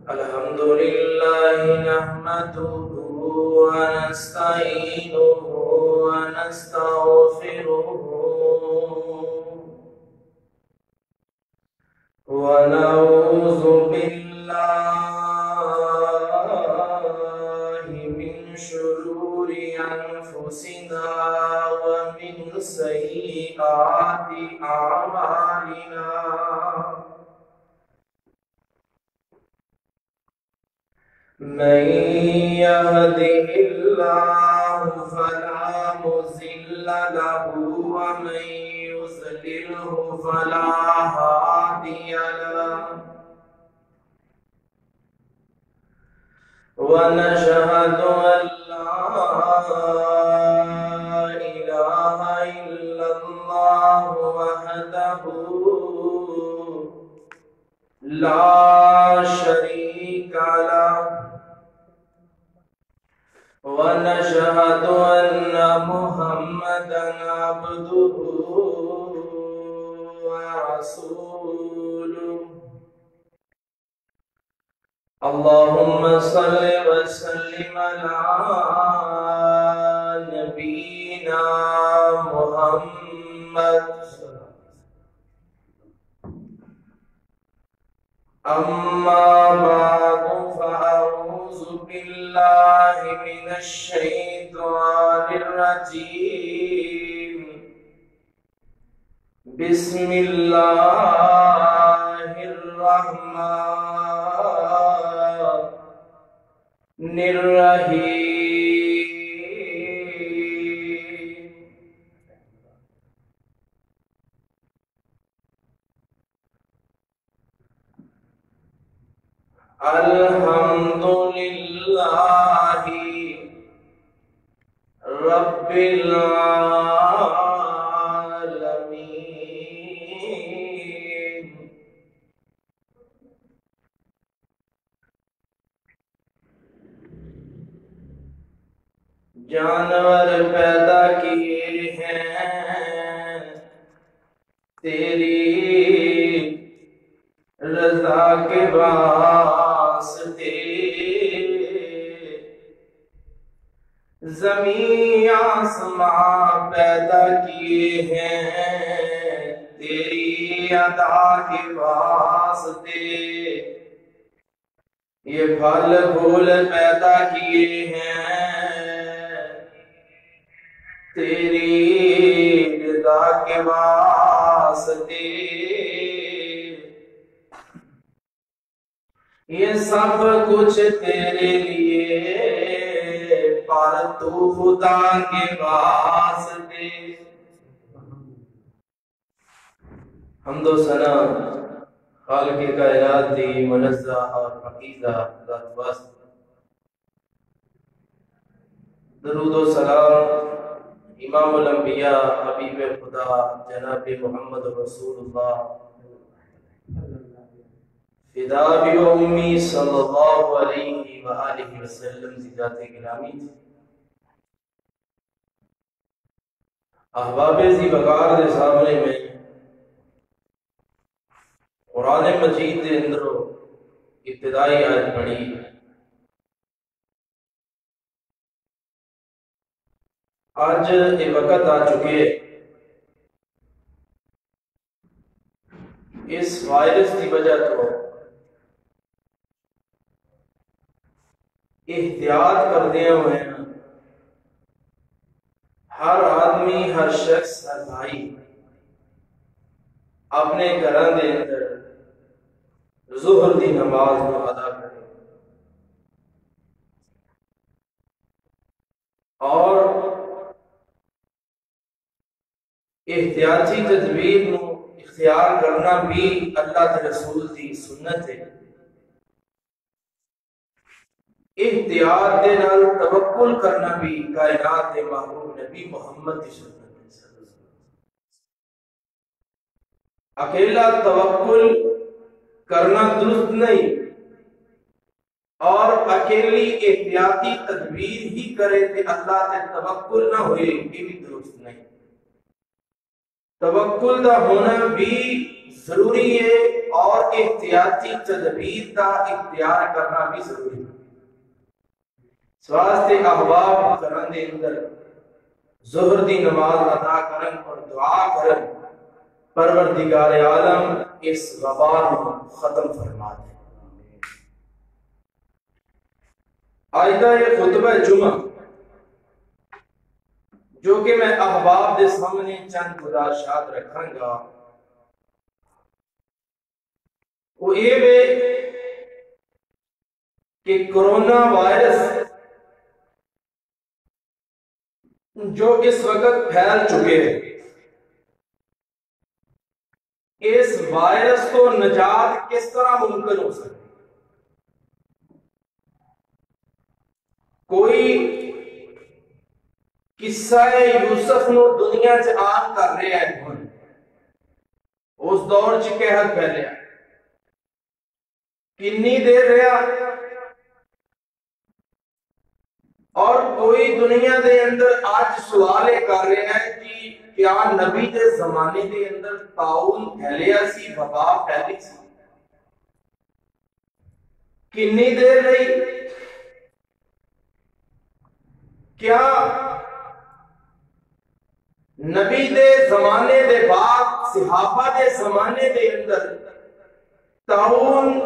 الحمد لله نحمده ونستعينه ونستغفره ونعوذ بالله من شرور أنفسنا ومن سيئات أعمالنا من يهده الله فلا مضل له ومن يضلله فلا هادي له ونشهد أن لا إله إلا الله وحده لا شريك له ونشهد أن محمدًا عبده ورسوله اللهم صل وسلم على نبينا محمد أما بعد فأعوذ بالله من الشيطان الرجيم بسم الله الرحمن الرحيم الحمد لله رب العالمين جانور پیدا کیے ہیں تیری رضا کے واسطے زمین آسمان پیدا کیے ہیں تیری ادا کے واسطے یہ پھل پھول پیدا کیے ہیں تیری رضا کے واسطے یہ سب کچھ تیرے لیے پر تو خدا کے واسطے حمد و ثنا خالق کائنات دی منزہ اور پاکیزہ ذات واسطے درود و سلام امام الانبیاء حبیب خدا جناب محمد رسول اللہ فدا بھی و امی صلی اللہ علیہ وآلہ وسلم ذات گرامی تھی احباب زی وقار دے سامنے میں قرآن مجید دے اندرو ابتدائی آیت پڑھی آج یہ وقت آ چکے اس وائرس کی وجہ تو احتیاط کردے ہوئے ہیں ہر آدمی ہر شخص ہر بھائی اپنے گھراں دے اندر ظہر دی نماز کو ادا کرے اور احتیاطی تدبیر نو اختیار کرنا بھی اللہ کے رسول دی سنت ہے احتیاط دے نال توکل کرنا بھی کائنات دے محبوب نبی محمد کی سنت ہے اکیلا توکل کرنا درست نہیں اور اکیلی احتیاطی تدبیر ہی کرے تے اللہ تے توکل نہ ہوئے یہ بھی درست نہیں توکل دا ہونا بھی ضروری ہے اور احتیاطی تدبیر کا اختیار کرنا بھی ضروری ہے۔ سواستے احباب کرن دے اندر ظہر دی نماز ادا کرن اور دعا کرن پروردگار عالم اس وبا کو ختم فرما دے۔ آئندہ یہ خطبہ جمعہ جو کہ میں احباب دے سامنے چند گزارشات رکھاں گا، وہ یہ ہے کہ کرونا وائرس جو اس وقت پھیل چکے ہیں، اس وائرس کو نجات کس طرح ممکن ہو سکتی؟ کوئی قصہ یوسف نو دنیا چ عام کر رہے ہیں، اس دور چ قحط پھیلیا، کنی دیر رہا، اور کوئی دنیا دے اندر آج سوال کر رہا ہے کہ کیا نبی دے زمانے دے اندر طاعون پھیلیا سی، وبا پھیلی سی؟ کنی دیر رہی؟ کیا نبی دے زمانے دے بعد صحابہ دے زمانے دے اندر طاعون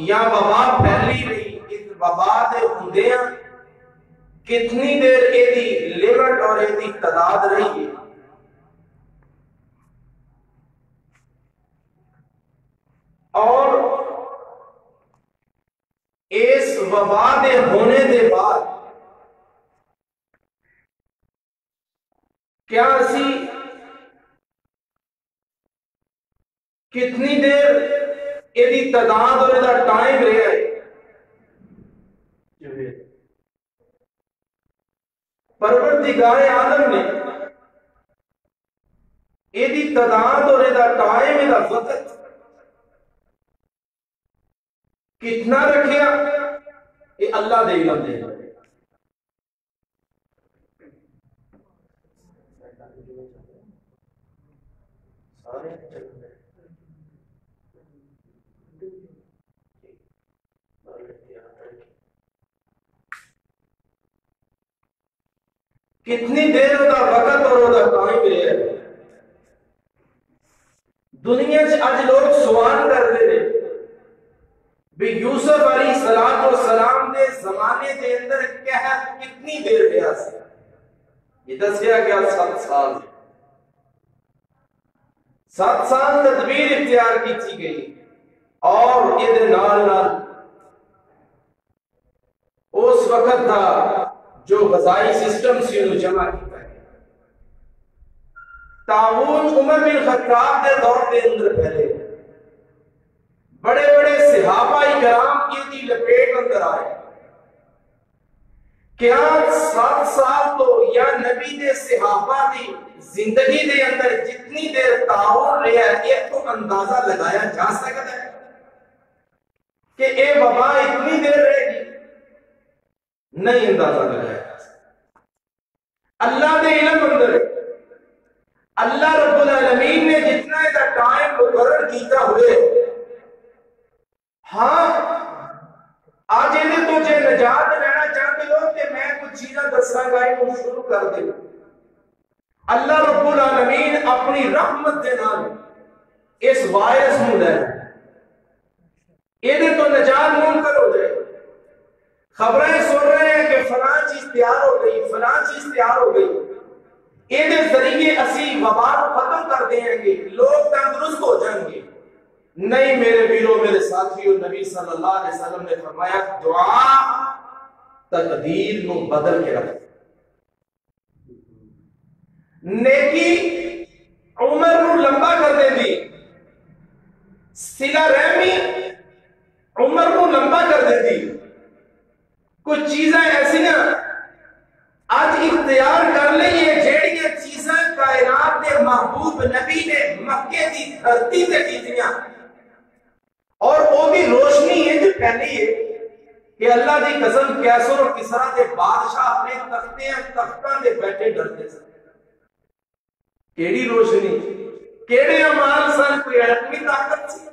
یا وبا پھیلی رہی؟ اس وبا دے ہوندیاں کتنی دیر ایدی لیمٹ اور ایدی تعداد رہی ہے؟ اور اس وبا دے ہونے دے بعد کیا اسی کتنی دیر ایدی تعداد اور ایدہ ٹائم رہا ہے؟ پروردگار عالم نے ایدی تعداد اور ایدہ ٹائم ایدہ وقت کتنا رکھیا؟ یہ اللہ دے علم دے گا۔ کتنی دیر دا وقت اور دا ٹائم ہے؟ دنیا سے آج لوگ سوال کر رہے ہیں بھی یوسف علیہ السلام نے زمانے دے اندر قحط کتنی دیر رہا سی؟ یہ دسیا گیا 7 سال۔ 7 سال تدبیر اختیار کی تھی گئی، اور یہ نال اس وقت تھا جو غذائی سسٹم سے انہوں جمع کیتا ہے۔ طاعون عمر بن خطاب دے دور دے اندر پہلے بڑے بڑے صحابہ کرام کی دی لپیٹ اندر آئے۔ کیا 7 سال تو یا نبی دے صحابہ دی زندگی دے اندر جتنی دیر طاعون رہا ہے، ایک تو اندازہ لگایا جا سکتا ہے کہ اے وبا اتنی دیر رہے گی؟ نہیں اندازہ لگایا۔ اللہ دے علم اندر اللہ رب العالمین نے جتنا ایسا ٹائم مقرر کیتا ہوئے، ہاں آج انہیں تجھے نجات لینا چاہتے ہو کہ میں کچھ چیزیں دسنا گائی کو شروع کر دے۔ اللہ رب العالمین اپنی رحمت دے نال اس وائرس نو لے انہیں تو نجات ممکن ہو جائے۔ خبریں سن رہے ہیں کہ فلاں چیز تیار ہو گئی، فلاں چیز تیار ہو گئی، یہ ذریعے اسی وبا کو ختم کر دیں گے، لوگ تندرست ہو جائیں گے۔ نہیں میرے بیروں میرے ساتھیوں، نبی صلی اللہ علیہ وسلم نے فرمایا دعا تقدیر نو بدل کے رکھ، نیکی عمر نو لمبا کر دے دی، صلہ رحمی عمر نو لمبا کر دے دی۔ کچھ چیزیں ایسی نا آج اختیار کر لئیے جیڑیاں چیزیں کائنات دے محبوب نبی نے مکے دی دھرتی سے کیتیاں، اور وہ بھی روشنی ہے جو پہلی ہے کہ اللہ دی قسم کیسر اور کسرا دے بادشاہ اپنے تختاں دے بیٹھے ڈرتے سے۔ کیڑی روشنی؟ کیڑے اعمال سن؟ کوئی علمی طاقت سی؟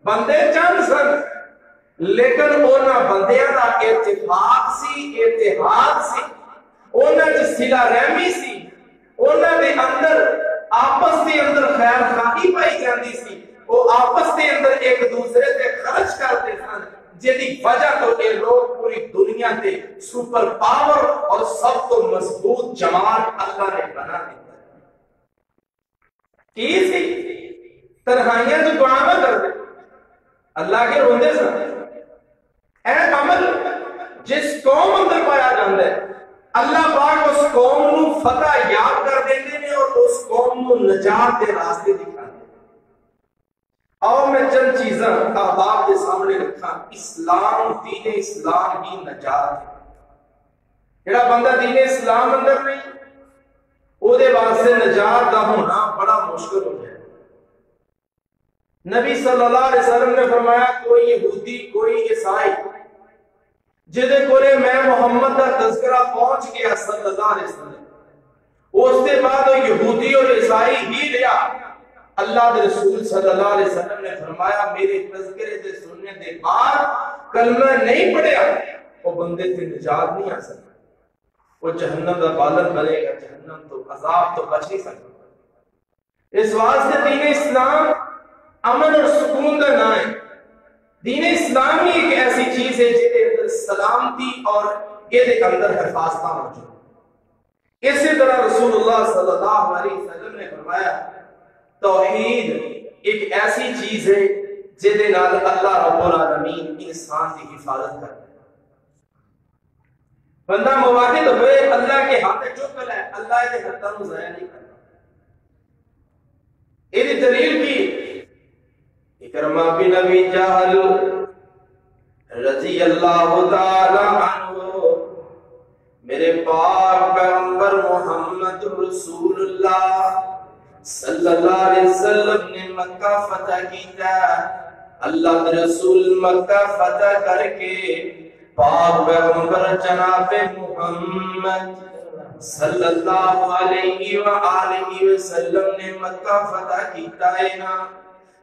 بندے چند سن، لیکن انہاں بندیاں دا اتفاق سی، اتحاد سی، انہاں وچ صلہ رحمی سی، انہاں دے اندر آپس دے اندر خیر خواہی پائی جاندی سی، وہ آپس دے اندر ایک دوسرے سے خرچ کرتے سن، جدی وجہ تو یہ لوگ پوری دنیا دے سپر پاور اور سب تو مضبوط جماعت اللہ نے بنا دی۔ کی سی؟ تنہائیاں تو دعا نہ کر دے، اللہ کے روندے سن۔ اے عمل جس قوم اندر پایا جاندہ ہے، اللہ پاک اس قوم نو فتح یاد کر دیتے ہیں اور اس قوم نو نجات دے راستے دکھا دے۔ اور میں چند چیزاں احباب کے سامنے رکھا۔ اسلام، دین اسلام ہی نجات ہے۔ جڑا بندہ دین اسلام اندر نہیں، او دے واسطے نجات دا ہونا بڑا مشکل ہو جائے۔ نبی صلی اللہ علیہ وسلم نے فرمایا کوئی یہودی، کوئی عیسائی جدے کولے میں محمد کا تذکرہ پہنچ گیا صلی اللہ علیہ وسلم، اس کے بعد وہ یہودی اور عیسائی ہی لیا، اللہ کے رسول صلی اللہ علیہ وسلم نے فرمایا میرے تذکرے سے سننے کے بعد کلمہ نہیں پڑھیا وہ بندے سے نجات نہیں آ سکتا، وہ جہنم کا بالن بنے گا، جہنم تو عذاب تو بچ نہیں سکتا۔ اس واسطے دین اسلام امن اور سکون کا نام ہے۔ دین اسلام ہی ایک ایسی چیز ہے جس کے اندر سلامتی اور یہ اندر حفاظت موجود ہے۔ اسی طرح رسول اللہ صلی اللہ علیہ وسلم نے فرمایا توحید ایک ایسی چیز ہے جس کے نال اللہ رب العالمین انسان کی حفاظت کرتا ہے۔ بندہ مواحد ہوئے اللہ کے ہاتھ چکل ہے، اللہ کے ہاتھوں کو ضائع نہیں کرتا۔ یہ دلیل کی اکرمہ بن ابی جہل رضی اللہ تعالی عنہ، میرے پاک پیغمبر محمد رسول اللہ صلی اللہ علیہ وسلم نے مکہ فتح کیتا، اللہ کے رسول مکہ فتح کر کے پاک پیغمبر جناب محمد صلی اللہ علیہ وآلہ وسلم نے مکہ فتح کیتا ہے نا۔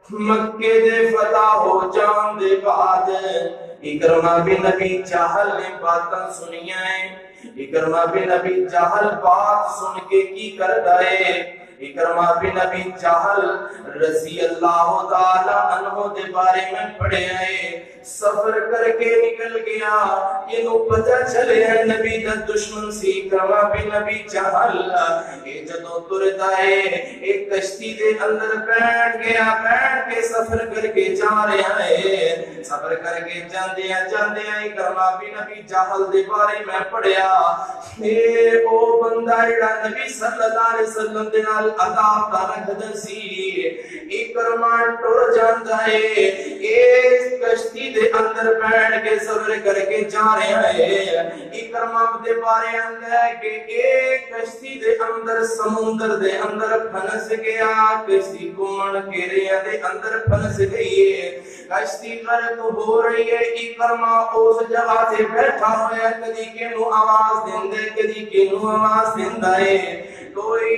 مکے دے فتح ہو جان دے بعد اکرمہ بن ابی جہل نے باتاں سنیاں ہیں۔ اکرمہ بن ابی جہل بات سن کے کی کرتا ہے؟ اکرمہ بن ابی جہل رضی اللہ تعالی عنہ دے بارے میں پڑھے ہیں، سفر کر کے نکل گیا، یہ نو پتہ چلے ہیں نبی دا دشمن سی اکرمہ بن ابی جہل۔ یہ جدوں ترتا ہے ایک کشتی دے اندر بیٹھ گیا، بیٹھ کے سفر کر کے جا رہا ہے، سفر کر کے جاندیاں اکرمہ بن ابی جہل دے بارے میں پڑھیا، اے او بندہ جڑا نبی صلی اللہ علیہ وسلم دے نال عذاب دا رکھدا سی، اکرمہ ٹر جاندا ہے، اس کشتی دے اندر بیٹھ کے سفر کر کے جا رہا ہے۔ اکرمہ دے بارے اندر کہ ایک کشتی دے اندر سمندر دے اندر پھنس گیا، کشتی گھومن گھیریاں دے اندر پھنس گئی ہے، کشتی غرق ہو رہی ہے۔ اکرمہ اس جگہ سے بیٹھا ہوا ہے، کدی کینو آواز دیندے کدی کینو آواز دیندا ہے، کوئی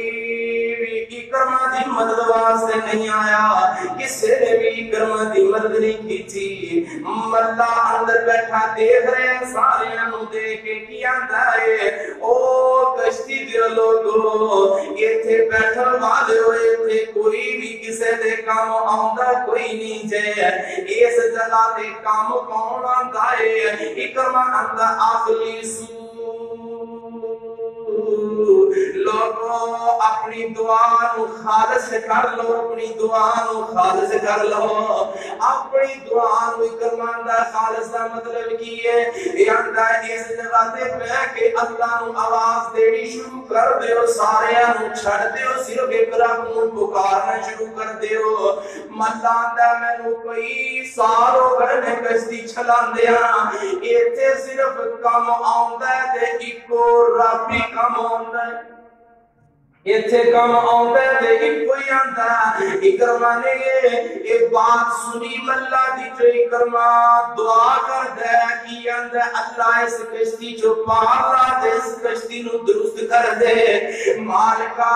بھی اکرمہ دی مدد واسطے نہیں آیا، کسی نے بھی اکرمہ دی مدد نہیں کی تھی۔ ملا اندر بیٹھا دیکھ رہے ہیں، سارے انہوں دیکھ کے کی آندہ ہے، او کشتی دے لوگو یہ تھے بیٹھا والے ہوئے تھے، کوئی بھی کسے دے کام آندہ کوئی نہیں جے، اس جگہ دے کام کون آندہ ہے؟ اکرمہ آندہ آخری سو لوگوں اپنی دعا نو خالص کر لو، اپنی دعا نو خالص کر لو، اپنی دعا نو اکرمہ دا خالص دا مطلب کی ہے؟ یہ اندہ اس جگہ دے پہ کہ اللہ نو آواز دیڑی شروع کر دیو، سارے نو چھڑ دیو، صرف ایک رب نو پکارنا شروع کر دیو۔ مطلب دا میں نو کوئی سال ہو گئے میں کشتی چھلان دیا، ایتے صرف کم آؤندہ ہے تے ایکو ربی کم آؤندہ ہے۔ ایتھے کم آؤندا تے ایک کوئی آندا اکرما نے یہ بات سنی ملا دی جو اکرما دعا کر دے کی آندا اللہ اس کشتی جو پار لا دے اس کشتی نو درست کر دے مالکا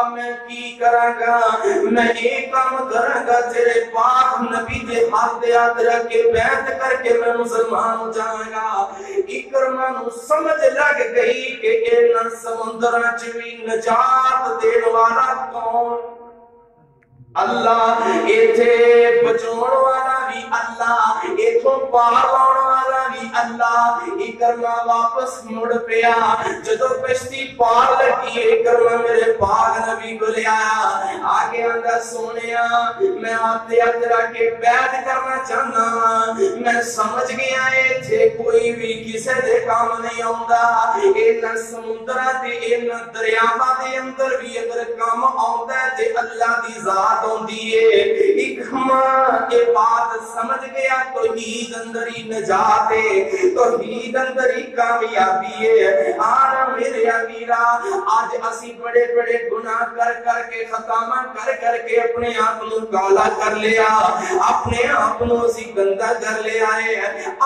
میں کی کراں گا میں ایک کام کراں گا تیرے پاک نبی دے ہاتھ دے ہاتھ رکھ کے بیعت کر کے میں مسلمان ہو جاؤں گا اکرما نو سمجھ لگ گئی کہ ان سمندراں چ وی نجات دین والا کون اللہ ایتھے بچاؤن والا بھی اللہ ایتھوں پار لاؤن والا بھی اللہ اکرما واپس مڑ پیا جدو کشتی پار لگی اکرما میرے پاک نبی کو لے آیا آگے آندا سونیا میں آتے ادرا کے بیعت کرنا چاہنا میں سمجھ گیا ایتھے کوئی بھی کسے دے کام نہیں آوندا اینا سمندراں تے اینا دریاواں دے اندر بھی اگر کام آوندا ہے تے اللہ دی ذات ہوندی ہے اکرما یہ بات سمجھ گیا توحید اندر ہی نجات ہے توحید اندر ہی کامیابی ہے آنا میرے امیرہ آج اسی بڑے بڑے گناہ کر کے خطامہ کر کے اپنے آپ نو کالا کر لیا اپنے آپ نو اسی گندہ کر لے آئے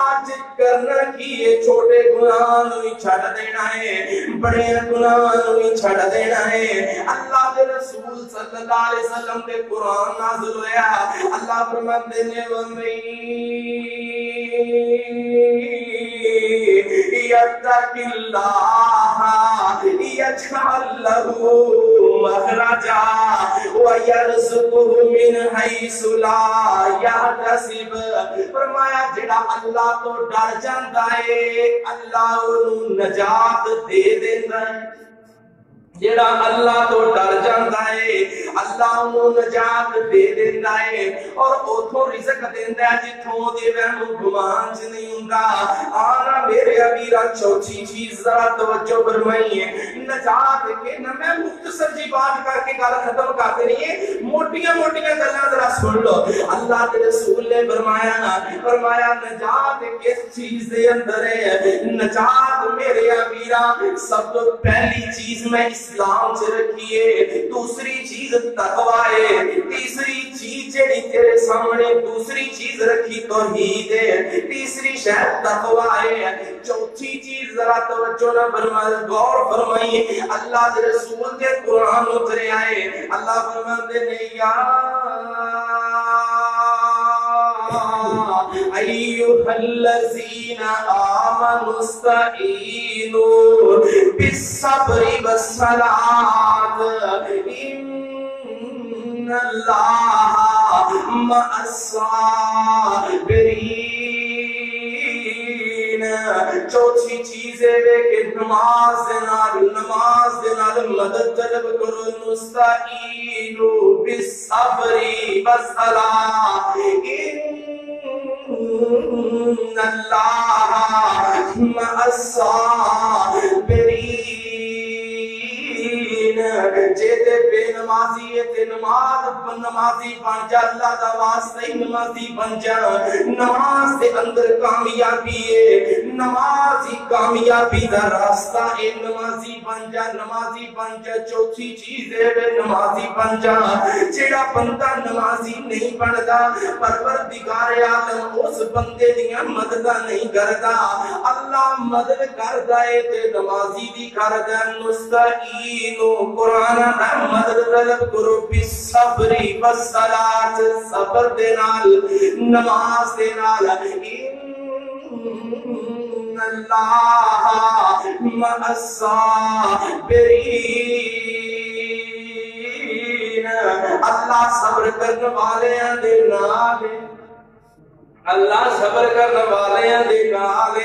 آج کرنا کی یہ چھوٹے گناہ نو ہی چھڑ دینا ہے بڑے گناہ نو ہی چھڑ دینا ہے اللہ کے رسول صلی اللہ علیہ وسلم کے قرآن نازل ہویا اللہ فرماتے نے وَمَن يَتَّقِ اللَّهَ يَجْعَل لَّهُ مَخْرَجًا وَيَرْزُقْهُ مِنْ حَيْثُ لَا يَحْتَسِبُ فرمایا جڑا اللہ تو ڈر جاندا ہے اللہ اونوں نجات دے دیندا ہے جڑا اللہ تو ڈر جاندا ہے اللہ انہوں نجات دے دیندا ہے اور اوتھوں رزق دیندا ہے جتھوں دے وہم گمان چ نہیں ہوندا آنا میرے امیرہ چوتھی چیز ذرا توجہ فرمائیے نجات کے نہ میں مختصر جی بات کر کے گل ختم کر دینی ہے موٹیاں گلاں ذرا سن لو اللہ کے رسول نے فرمایا نجات کس چیز دے اندر ہے نجات میرے امیرہ سب تو پہلی چیز میں اسلام سے رکھیے دوسری چیز تقوی ہے تیسری چیز جڑی تیرے سامنے دوسری چیز رکھی توحید ہے تیسری شاید تقوی ہے چوتھی چیز ذرا توجہ نہ فرمائے غور فرمائیے اللہ کے رسول کے قرآن اترے آئے اللہ فرماتے ہیں یا ایھا الذین آمنوا استعینوا بالصبر والصلاۃ ان اللہ مع الصابرین چوتھی چیز ہے کہ نماز دے نال مدد طلب کرو نستعینوا بالصبر والصلاۃ ان اللہ مع الصابرین جیتے بے نمازی تے نمازی بن جا اللہ دا واسطہ ہی نمازی بن جا نماز دے اندر کامیابی ہے نمازی کامیابی دا راستہ ہے نمازی بن جا چوتھی چیز ہے نمازی بن جا جیڑا بندہ نمازی نہیں بندا پروردگار عالم اس بندے دیاں مدداں نہیں کردا اللہ مدد کردا ہے تے نمازی دی کردا نستعینو قرآن دا مدد طلب کرو بالصبر والصلاۃ صبر دے نال نماز دے نال ان اللہ مع الصابرین اللہ صبر کرنے والے دے نال اللہ صبر کرنے والے دے نال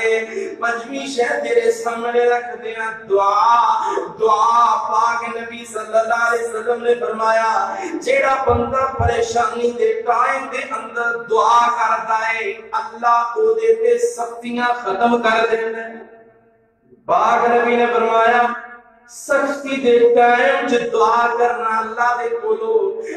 پنجویں شے تیرے سامنے رکھ دیاں دعا پاک نبی صلی اللہ علیہ وسلم نے فرمایا جیڑا بندہ پریشانی دے ٹائم دے اندر دعا کردا ہے اللہ او دے تے سختیاں ختم کر دیندا ہے پاک نبی نے فرمایا سختی دے ٹائم جو دعا کرنا اللہ دے کولو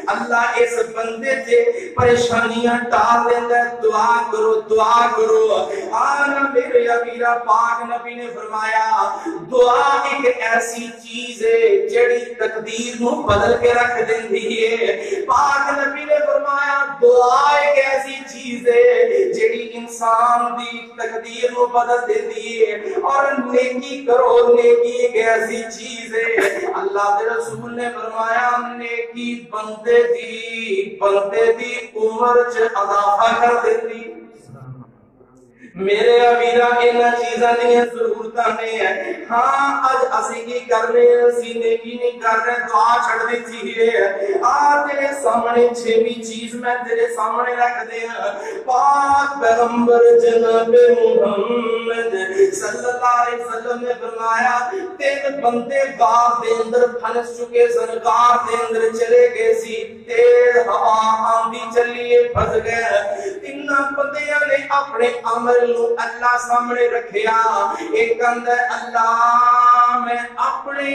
اللہ اس بندے تے پریشانیاں ٹال دیندا ہے دعا کرو آنا میرے ابیرا پاک نبی نے فرمایا دعا ایک ایسی چیز ہے جڑی تقدیر نو بدل کے رکھ دیندی ہے پاک نبی نے فرمایا دعا ایک ایسی چیز ہے جڑی انسان دی تقدیر نو بدل دیندی ہے اور نیکی کرو نیکی ایک ایسی چیز ہے اللہ دے رسول نے فرمایا نیکی بندے دی عمر چ اضافہ کر دیندی میرے ابیرا انہاں چیزاں دیاں ضرورتاں نے ہاں اج اسی کی کر رہے ہیں اسی نیکی نہیں کر رہے دعا چھڑ دیتی ہے تیرے سامنے چھویں چیز میں تیرے سامنے رکھ دیا پاک پیغمبر جناب محمد صلی اللہ علیہ وسلم نے فرمایا تین بندے غار دے اندر پھنس چکے سن غار دے اندر چلے گئے سی تیز ہوا آندھی چلی پھنس گئے تیناں بندیاں نے اپنے عمل اللہ سامنے رکھیا ایک اندر اللہ میں اپنے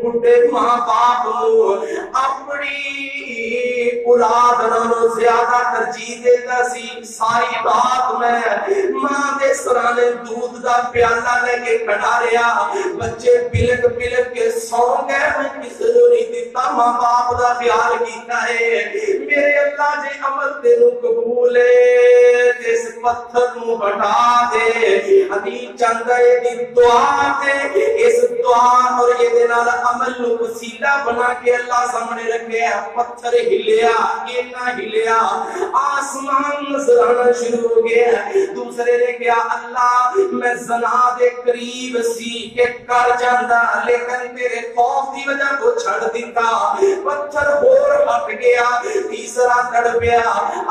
بڑھے ماں باپ اپنی اولاد نالوں زیادہ ترجیح دیتا سی ساری بات میں ماں دے سرانے دودھ دا پیالہ لے کے کھڑا رہا بچے پلک پلک کے سو گئے میں کسی نے نہیں دیتا ماں باپ دا خیال کیتا ہے میرے اللہ جے عمل تینوں قبول ہے جس پتھر نو ہٹا دے حدیث چاہتا ہے دی دعا دے اس دعا اور یہ دنال عمل نو وسیلہ بنا کے اللہ سامنے رکھے پتھر ہلیا اینا ہلیا آسمان نظر آنا شروع ہو گیا دوسرے نے کہا اللہ میں زنا دے قریب سی کہ کر جاندہ لیکن تیرے خوف دی وجہ کو چھڑ دیتا پتھر اور ہٹ گیا تیسرا تڑپیا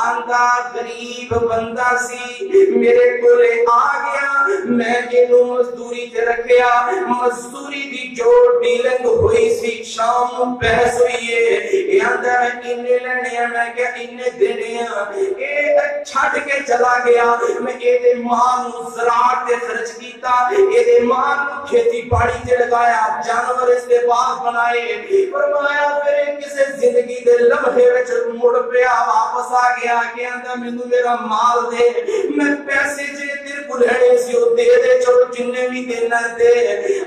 آندہ غریب بندہ سی میرے کولے آ گیا میں انہوں مزدوری تے رکھیا مزدوری دی جو ڈیلنگ ہوئی سی شام بحث ہوئی ہے یہ اندر انہیں لینے ہیں میں کیا انہیں دینے ہیں یہ چھٹ کے چلا گیا میں یہ مال نو زراعت تے خرچ کیتا یہ مال نو کھیتی باڑی تے لگایا جانور اس کے باغ بنائے فرمایا پھر کسے زندگی دے لمحے وچ مڑ پیا واپس آ گیا کہ اندر مینوں میرا مال دے میں پیسے جے تیر کو لینے سی وہ دے چلو جننے بھی دینا دے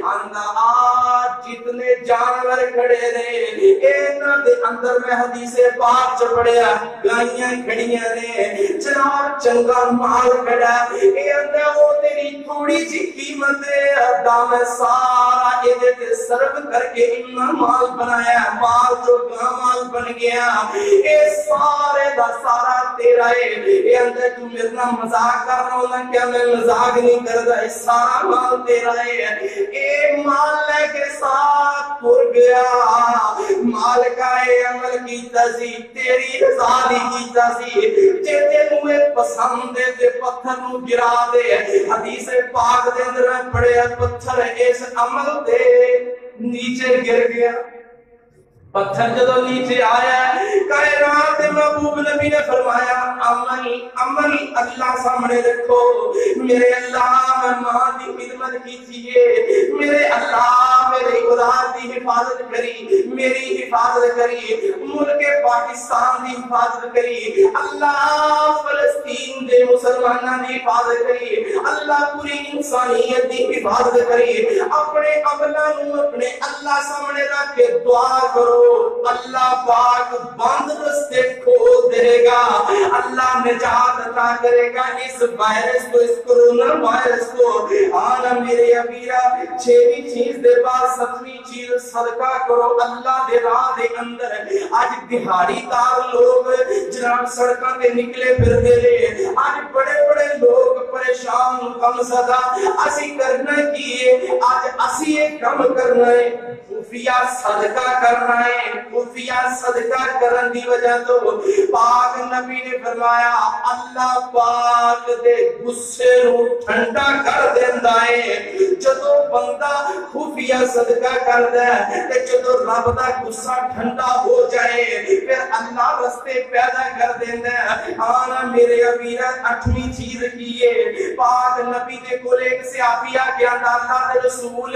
اندر آج جتنے جانور کھڑے رہے اینا دے اندر میں حدیث پاک چپڑیا گائیاں کھڑیاں نے جناب چنگا مال کھڑا اے اندر وہ تیری تھوڑی جی قیمت دام سارا یہ تے صرف کر کے اتنا مال بنایا مال جو مال بن گیا اے سارے دا سارا تیرا ہے اے اندر تو میرا مذاق کر رہا ہوں کیا میں مذاق نہیں کر رہا ہے سارا مال تیرا ہے اے مال لے کے ساتھ پور گیا مال کا اے عمل کی تزیب تیری رضا دی کی تزیب جیتے موے پسند دے تے پتھر نو گرا دے حدیث پاک دے اندر میں پڑے پتھر اس عمل دے نیچے گر گیا پتھر جدو نیچے آیا کائنات محبوب نبی نے فرمایا عمل اللہ سامنے رکھو میرے اللہ میں ماں دی خدمت کی تھیے میرے اللہ میرے اولاد دی حفاظت کری میری حفاظت کری ملک پاکستان دی حفاظت کری اللہ فلسطین دے مسلمانہ دی حفاظت کری اللہ پوری انسانیت دی حفاظت کری اپنے عملانوں اپنے اللہ سامنے رکھ کے دعا کرو اللہ پاک بند رستے کھول دے گا اللہ نجات عطا کرے گا اس وائرس کو اس کرونا وائرس کو آنا میرے ابیرا چھویں چیز دے بعد ستویں چیز صدقہ کرو اللہ دے راہ دے اندر آج دہاڑی دار لوگ جناب سڑکاں دے نکلے پھر دے لے آج بڑے بڑے لوگ پریشان غم زدہ اسی کرنا کیے آج اسی ایک کم کرنا ہے خفیہ صدقہ کرنا ہے. خفیہ صدقہ کرن دی وجہ تو پاک نبی نے فرمایا اللہ پاک دے غصے نو ٹھنڈا کر دیندا ہے. جدوں بندہ خفیہ صدقہ کردا ہے تے جدوں رب دا غصہ ٹھنڈا ہو جائے پھر اللہ رستے پیدا کر دیندا ہے. آنا میرے ابیرا 8ویں چیز کی ہے. پاک نبی دے کول ایک صحابی آ کے اللہ دے رسول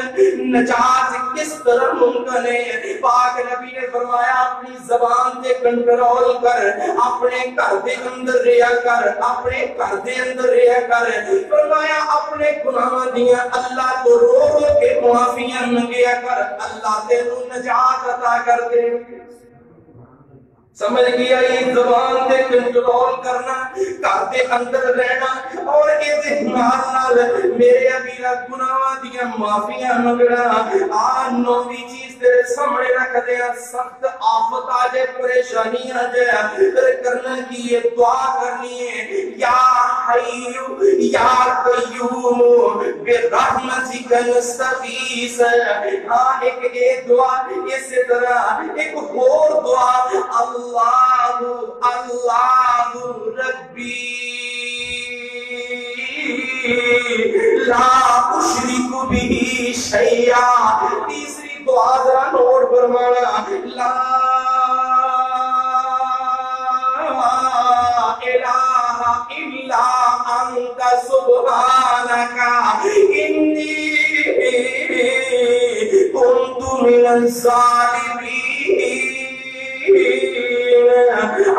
نجات کس طرح ممکن ہے؟ پاک نبی نے فرمایا اپنی زبان تے کنٹرول کر, اپنے گھر دے اندر رہیا کر, اپنے گھر دے اندر رہیا کر. فرمایا اپنے گناہاں دیاں اللہ تو رو رو کے معافیاں منگیا کر, اللہ تینوں نجات عطا کر دے. سمجھ گیا یہ زبان تے کنٹرول کرنا, گھر دے اندر رہنا اور اے نال میرے ابیرا گناہاں دیاں معافیاں منگنا. آ نویں چیز تیرے سامنے رکھ دیا, سخت آفت آ جائے, پریشانی آ جائے, پھر کرنا کی ہے دعا کرنی ہے یا حی یا قیوم برحمتک نستغیث. ہاں ایک اے دعا اس طرح ایک اور دعا اللہ اللہ ربی لا اشرک به شیئا. تیسری دعا ذرا نوٹ فرمانا, لا الہ الا انت سبحانک انی کنت من الظالمین.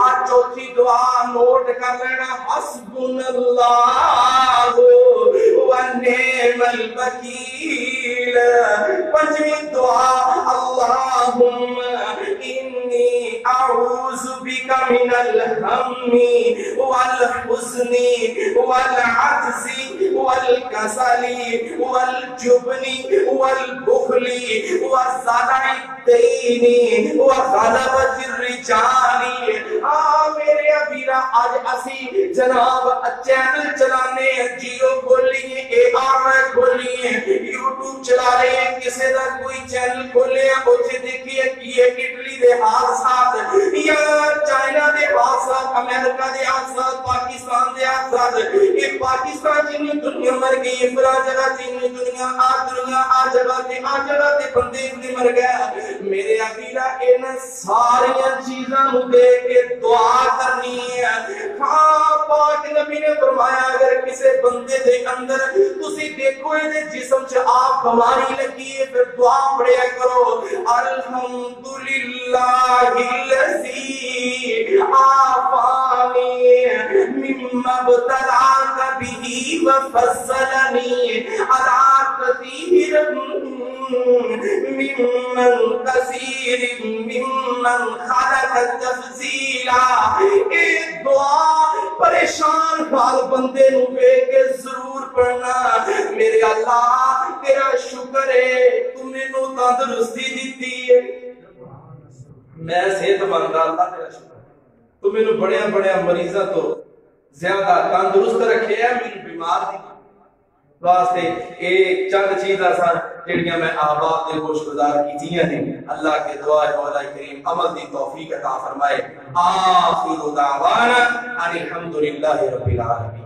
آج چوتھی دعا نوٹ کر لینا, حسبنا اللہ و نعم الوکیل. پنجویں دعا اللہم انی اعوذ بک من الہم والحزن والعجز والکسل والجبن والبخل وصدع الدین وغلبۃ الرجال. میرے ابیرا آج اسی جناب چینل چلانے ہیں, جیو کھولیے, اے آر کھولیے, یوٹیوب چلا رہے ہیں, کسی دا کوئی چینل کھولے ہیں اسے دیکھیے کہ اٹلی دے حادثات یا چائنا دے حادثات, امریکہ دے حادثات, پاکستان دے حادثات. یہ پاکستان جنی دنیا مر گئی, فلاں جگہ جنی دنیا آ جگہ تے بندے مر گیا. میرے ابیرا ان ساریاں چیزاں نو دیکھ کے دعا کرنی ہے. ہاں پاک نبی نے فرمایا اگر کسی بندے دے اندر تسی دیکھو اے جسم چ آپ بیماری لگی ہے پھر دعا پڑھیا کرو, الحمدللہ الذی عافانی مما ابتلاک به وفضلنی علی کثیر ممن کثیر ممن خلق تفضیلا. ایک دعا پریشان حال بندے نو بے کے ضرور پڑھنا. میرے اللہ تیرا شکر ہے تو نے نو تندرستی دیتی ہے, میں صحت مند, اللہ تیرا شکر تو میں نو بڑے مریضاں تو زیادہ تندرست رکھے ہے, میں بیمار نہیں واسطے. ایک چند چیزاں سن جڑیاں میں احباب دے گوش گزار کیتیاں نے. اللہ کے دعا مولا کریم عمل دی توفیق عطا فرمائے. آخر دعوانا ان الحمدللہ رب العالمین.